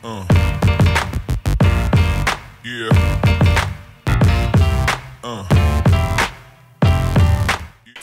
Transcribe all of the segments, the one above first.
Yeah.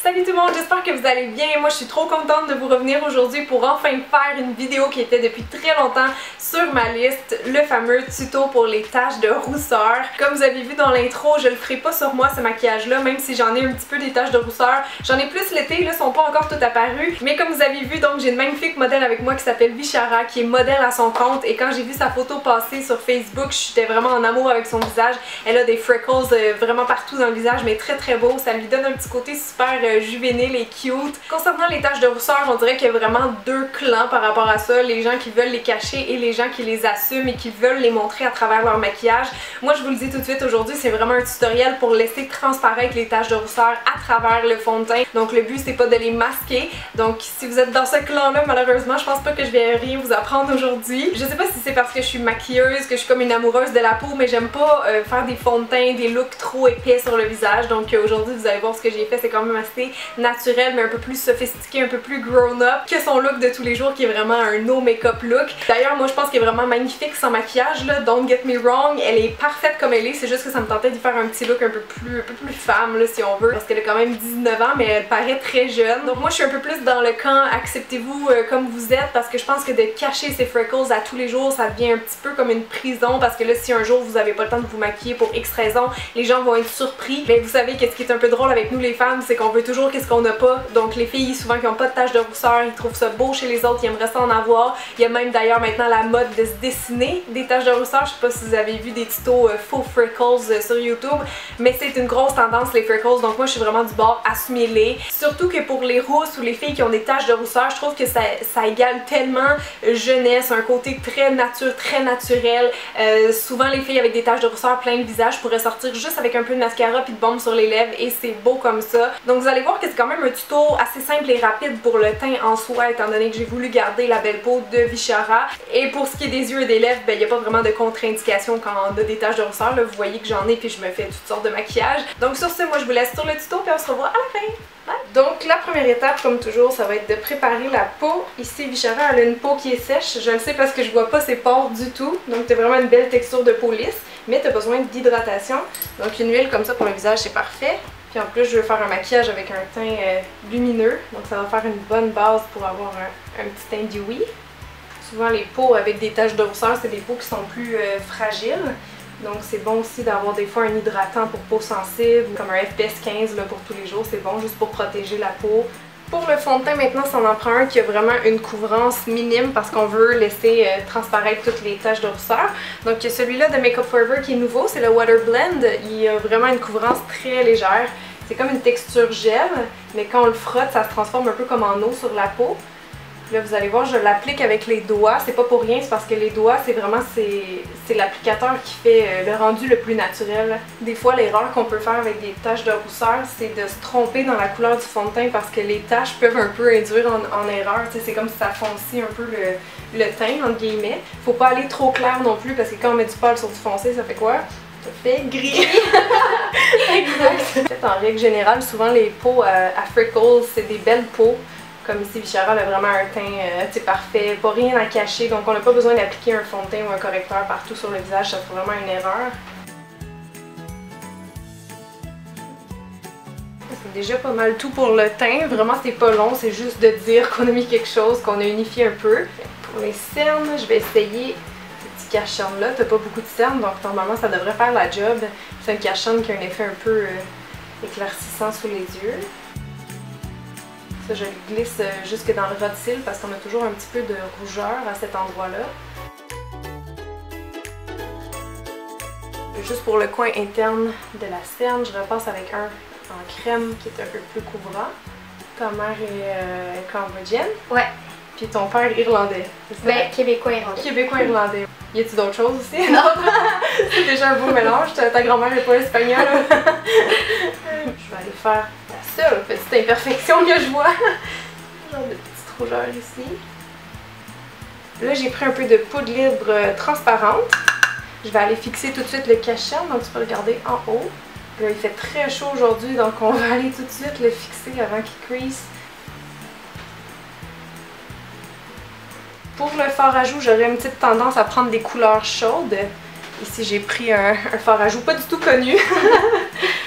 Salut tout le monde, j'espère que vous allez bien. Moi je suis trop contente de vous revenir aujourd'hui pour enfin faire une vidéo qui était depuis très longtemps sur ma liste, le fameux tuto pour les taches de rousseur. Comme vous avez vu dans l'intro, je le ferai pas sur moi ce maquillage là, même si j'en ai un petit peu des taches de rousseur. J'en ai plus l'été, là, sont pas encore toutes apparues. Mais comme vous avez vu, donc j'ai une magnifique modèle avec moi qui s'appelle Vishara, qui est modèle à son compte. Et quand j'ai vu sa photo passer sur Facebook, j'étais vraiment en amour avec son visage. Elle a des freckles vraiment partout dans le visage, mais très beau. Ça lui donne un petit côté super juvénile et cute. Concernant les taches de rousseur, on dirait qu'il y a vraiment deux clans par rapport à ça. Les gens qui veulent les cacher et les gens qui les assument et qui veulent les montrer à travers leur maquillage. Moi je vous le dis tout de suite, aujourd'hui c'est vraiment un tutoriel pour laisser transparaître les taches de rousseur à travers le fond de teint. Donc le but c'est pas de les masquer. Donc si vous êtes dans ce clan là, malheureusement je pense pas que je vais rien vous apprendre aujourd'hui. Je sais pas si c'est parce que je suis maquilleuse, que je suis comme une amoureuse de la peau, mais j'aime pas faire des fonds de teint, des looks trop épais sur le visage. Donc aujourd'hui vous allez voir ce que j'ai fait, c'est quand même assez naturel mais un peu plus sophistiqué, un peu plus grown up que son look de tous les jours qui est vraiment un no make-up look. D'ailleurs moi je pense qu'elle est vraiment magnifique sans maquillage là, don't get me wrong, elle est parfaite comme elle est, c'est juste que ça me tentait d'y faire un petit look un peu plus femme là si on veut, parce qu'elle a quand même 19 ans mais elle paraît très jeune. Donc moi je suis un peu plus dans le camp acceptez-vous comme vous êtes, parce que je pense que de cacher ses freckles à tous les jours ça devient un petit peu comme une prison, parce que là si un jour vous avez pas le temps de vous maquiller pour X raison, les gens vont être surpris. Mais vous savez qu'est-ce qui est un peu drôle avec nous les femmes, c'est qu'on veut toujours qu'est-ce qu'on n'a pas. Donc les filles souvent qui ont pas de taches de rousseur, ils trouvent ça beau chez les autres, ils aimeraient ça en avoir. Il y a même d'ailleurs maintenant la mode de se dessiner des taches de rousseur. Je sais pas si vous avez vu des tutos faux freckles sur YouTube, mais c'est une grosse tendance les freckles, donc moi je suis vraiment du bord assumez-les. Surtout que pour les rousses ou les filles qui ont des taches de rousseur, je trouve que ça égale tellement jeunesse, un côté très nature, très naturel. Souvent les filles avec des taches de rousseur plein le visage pourraient sortir juste avec un peu de mascara puis de baume sur les lèvres et c'est beau comme ça. Donc vous allez voir que c'est quand même un tuto assez simple et rapide pour le teint en soi, étant donné que j'ai voulu garder la belle peau de Vishara. Et pour ce qui est des yeux et des lèvres, il n'y a pas vraiment de contre-indication quand on a des taches de rousseur. Là, vous voyez que j'en ai puis je me fais toutes sortes de maquillage. Donc sur ce, moi je vous laisse sur le tuto puis on se revoit à la fin. Bye. Donc la première étape, comme toujours, ça va être de préparer la peau. Ici Vishara elle a une peau qui est sèche, je le sais parce que je vois pas ses pores du tout. Donc t'as vraiment une belle texture de peau lisse, mais t'as besoin d'hydratation. Donc une huile comme ça pour le visage c'est parfait. Puis en plus je veux faire un maquillage avec un teint lumineux, donc ça va faire une bonne base pour avoir un petit teint dewy. Souvent les peaux avec des taches de rousseur c'est des peaux qui sont plus fragiles, donc c'est bon aussi d'avoir des fois un hydratant pour peau sensible, comme un FPS 15 là, pour tous les jours, c'est bon juste pour protéger la peau. Pour le fond de teint maintenant, ça en prend un qui a vraiment une couvrance minime parce qu'on veut laisser transparaître toutes les taches de rousseur. Donc il y a celui-là de Makeup Forever qui est nouveau, c'est le Water Blend. Il a vraiment une couvrance très légère. C'est comme une texture gel, mais quand on le frotte, ça se transforme un peu comme en eau sur la peau. Là vous allez voir, je l'applique avec les doigts, c'est pas pour rien, c'est parce que les doigts c'est vraiment l'applicateur qui fait le rendu le plus naturel. Des fois l'erreur qu'on peut faire avec des taches de rousseur c'est de se tromper dans la couleur du fond de teint parce que les taches peuvent un peu induire en erreur, c'est comme si ça foncit un peu le teint entre guillemets. Faut pas aller trop clair non plus parce que quand on met du pâle sur du foncé ça fait quoi? Ça fait gris! Exact! En fait, en règle générale, souvent les peaux à freckles c'est des belles peaux. Comme ici, Vishara a vraiment un teint parfait, pas rien à cacher, donc on n'a pas besoin d'appliquer un fond de teint ou un correcteur partout sur le visage, ça serait vraiment une erreur. C'est déjà pas mal tout pour le teint, vraiment c'est pas long, c'est juste de dire qu'on a mis quelque chose, qu'on a unifié un peu. Pour les cernes, je vais essayer ce petit cache-cernes là, t'as pas beaucoup de cernes, donc normalement ça devrait faire la job. C'est un cache-cernes qui a un effet un peu éclaircissant sous les yeux. Ça, je le glisse jusque dans le ras de cils parce qu'on a toujours un petit peu de rougeur à cet endroit-là. Juste pour le coin interne de la cerne, je repasse avec un en crème qui est un peu plus couvrant. Ta mère est cambodgienne? Ouais. Puis ton père irlandais, c'est ça? Ben, québécois-irlandais. Québécois-irlandais. Y a-tu d'autres choses aussi? Non! C'est déjà un beau mélange, ta grand-mère n'est pas espagnole. Je vais aller faire la seule petite imperfection que je vois. Genre de petite rougeur ici. Là, j'ai pris un peu de poudre libre transparente. Je vais aller fixer tout de suite le cache-cernes, donc tu peux regarder en haut. Là, il fait très chaud aujourd'hui, donc on va aller tout de suite le fixer avant qu'il crease. Pour le fard à joues, j'aurais une petite tendance à prendre des couleurs chaudes. Ici, j'ai pris un fard à joues pas du tout connu.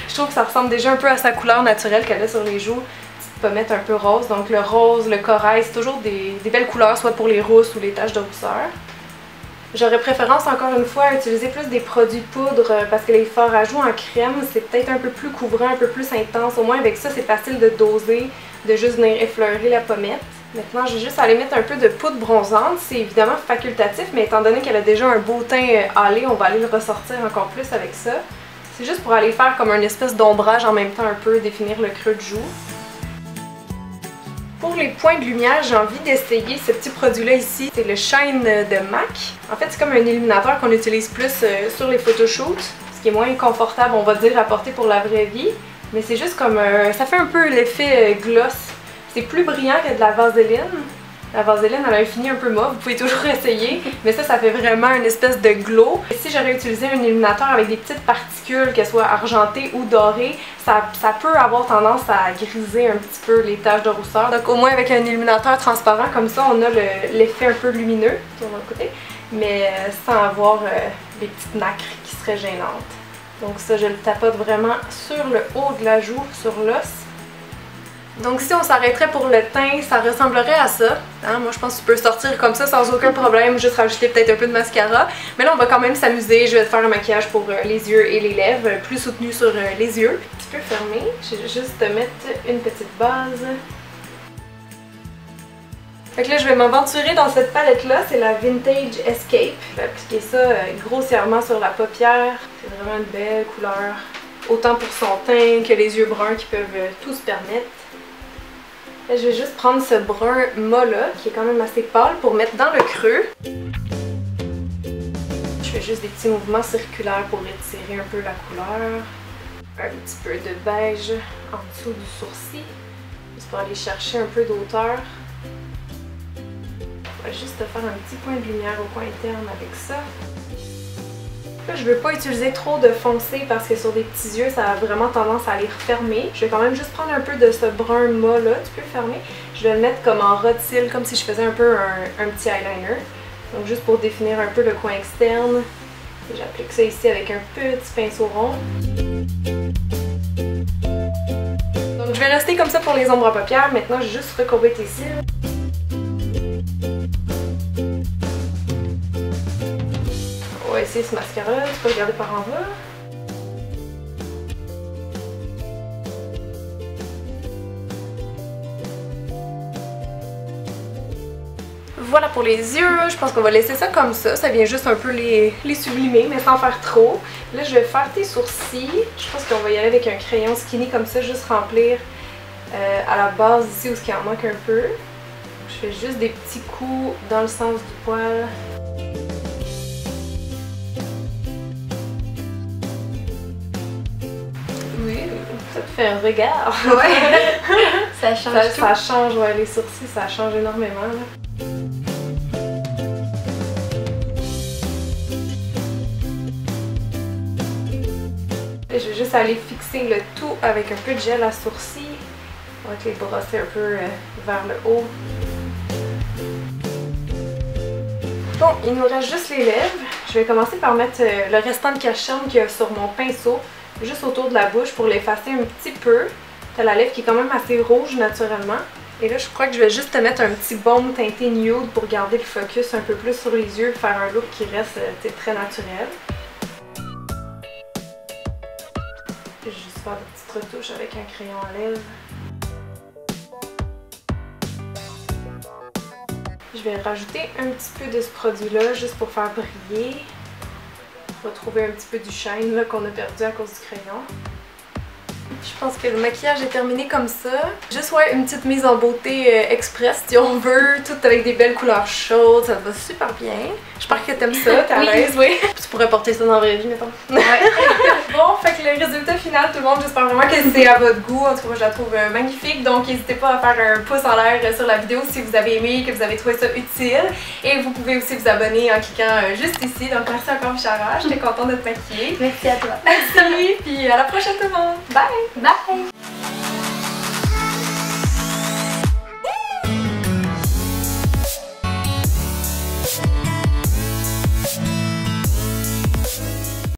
Je trouve que ça ressemble déjà un peu à sa couleur naturelle qu'elle a sur les joues. Petite pommette un peu rose. Donc le rose, le corail, c'est toujours des belles couleurs, soit pour les rousses ou les taches de rousseur. J'aurais préférence, encore une fois, à utiliser plus des produits poudre parce que les fards à joues en crème, c'est peut-être un peu plus couvrant, un peu plus intense. Au moins avec ça, c'est facile de doser, de juste venir effleurer la pommette. Maintenant, je vais juste aller mettre un peu de poudre bronzante. C'est évidemment facultatif, mais étant donné qu'elle a déjà un beau teint hâlé, on va aller le ressortir encore plus avec ça. C'est juste pour aller faire comme une espèce d'ombrage en même temps un peu, définir le creux de joue. Pour les points de lumière, j'ai envie d'essayer ce petit produit-là ici. C'est le Shine de MAC. En fait, c'est comme un illuminateur qu'on utilise plus sur les photoshoots, ce qui est moins confortable, on va dire, à porter pour la vraie vie. Mais c'est juste comme ça fait un peu l'effet gloss. C'est plus brillant que de la vaseline. La vaseline, elle a un fini un peu mauve, vous pouvez toujours essayer, mais ça fait vraiment une espèce de glow. Et si j'aurais utilisé un illuminateur avec des petites particules, qu'elles soient argentées ou dorées, ça peut avoir tendance à griser un petit peu les taches de rousseur. Donc au moins avec un illuminateur transparent, comme ça on a l'effet un peu lumineux sur le côté, mais sans avoir des petites nacres qui seraient gênantes. Donc ça, je le tapote vraiment sur le haut de la joue, sur l'os. Donc si on s'arrêterait pour le teint, ça ressemblerait à ça. Hein? Moi je pense que tu peux sortir comme ça sans aucun problème, juste rajouter peut-être un peu de mascara. Mais là on va quand même s'amuser, je vais te faire un maquillage pour les yeux et les lèvres, plus soutenu sur les yeux. Tu peux fermer, je vais juste te mettre une petite base. Fait que là je vais m'aventurer dans cette palette là, c'est la Vintage Escape. Je vais appliquer ça grossièrement sur la paupière, c'est vraiment une belle couleur. Autant pour son teint que les yeux bruns qui peuvent tout se permettre. Là, je vais juste prendre ce brun mat là, qui est quand même assez pâle, pour mettre dans le creux. Je fais juste des petits mouvements circulaires pour étirer un peu la couleur. Un petit peu de beige en dessous du sourcil, juste pour aller chercher un peu d'auteur. Je vais juste te faire un petit point de lumière au coin interne avec ça. Là, je veux pas utiliser trop de foncé parce que sur des petits yeux, ça a vraiment tendance à les refermer. Je vais quand même juste prendre un peu de ce brun mat là, tu peux le fermer. Je vais le mettre comme en ras de cils, comme si je faisais un peu un petit eyeliner. Donc juste pour définir un peu le coin externe. J'applique ça ici avec un petit pinceau rond. Donc je vais rester comme ça pour les ombres à paupières. Maintenant, je vais juste recourber tes cils. On va essayer ce mascara, tu peux regarder par en bas. Voilà pour les yeux, je pense qu'on va laisser ça comme ça. Ça vient juste un peu les sublimer, mais sans faire trop. Là, je vais faire tes sourcils. Je pense qu'on va y aller avec un crayon skinny comme ça, juste remplir à la base ici où il en manque un peu. Je fais juste des petits coups dans le sens du poil. Ça te fait un regard. Ouais. Ça change tout. Ça change, ouais, les sourcils, ça change énormément. Là. Et je vais juste aller fixer le tout avec un peu de gel à sourcils. On va te les brosser un peu vers le haut. Bon, il nous reste juste les lèvres. Je vais commencer par mettre le restant de cache-cerne qu'il y a sur mon pinceau, juste autour de la bouche pour l'effacer un petit peu. T'as la lèvre qui est quand même assez rouge naturellement. Et là, je crois que je vais juste te mettre un petit baume teinté nude pour garder le focus un peu plus sur les yeux, faire un look qui reste très naturel. Je vais juste faire des petites retouches avec un crayon à lèvres. Je vais rajouter un petit peu de ce produit-là juste pour faire briller. Retrouver un petit peu du shine qu'on a perdu à cause du crayon. Je pense que le maquillage est terminé comme ça. Juste ouais, une petite mise en beauté express si on veut, tout avec des belles couleurs chaudes, ça va super bien. J'espère que t'aimes ça, t'es à l'aise, oui. Tu pourrais porter ça dans la vraie vie, mettons. Ouais. Bon, fait que le résultat final, tout le monde, j'espère vraiment que c'est à votre goût. En tout cas, moi je la trouve magnifique, donc n'hésitez pas à faire un pouce en l'air sur la vidéo si vous avez aimé, que vous avez trouvé ça utile. Et vous pouvez aussi vous abonner en cliquant juste ici. Donc merci encore Chara, j'étais contente de te maquiller. Merci à toi. Merci, puis à la prochaine tout le monde. Bye! Bye!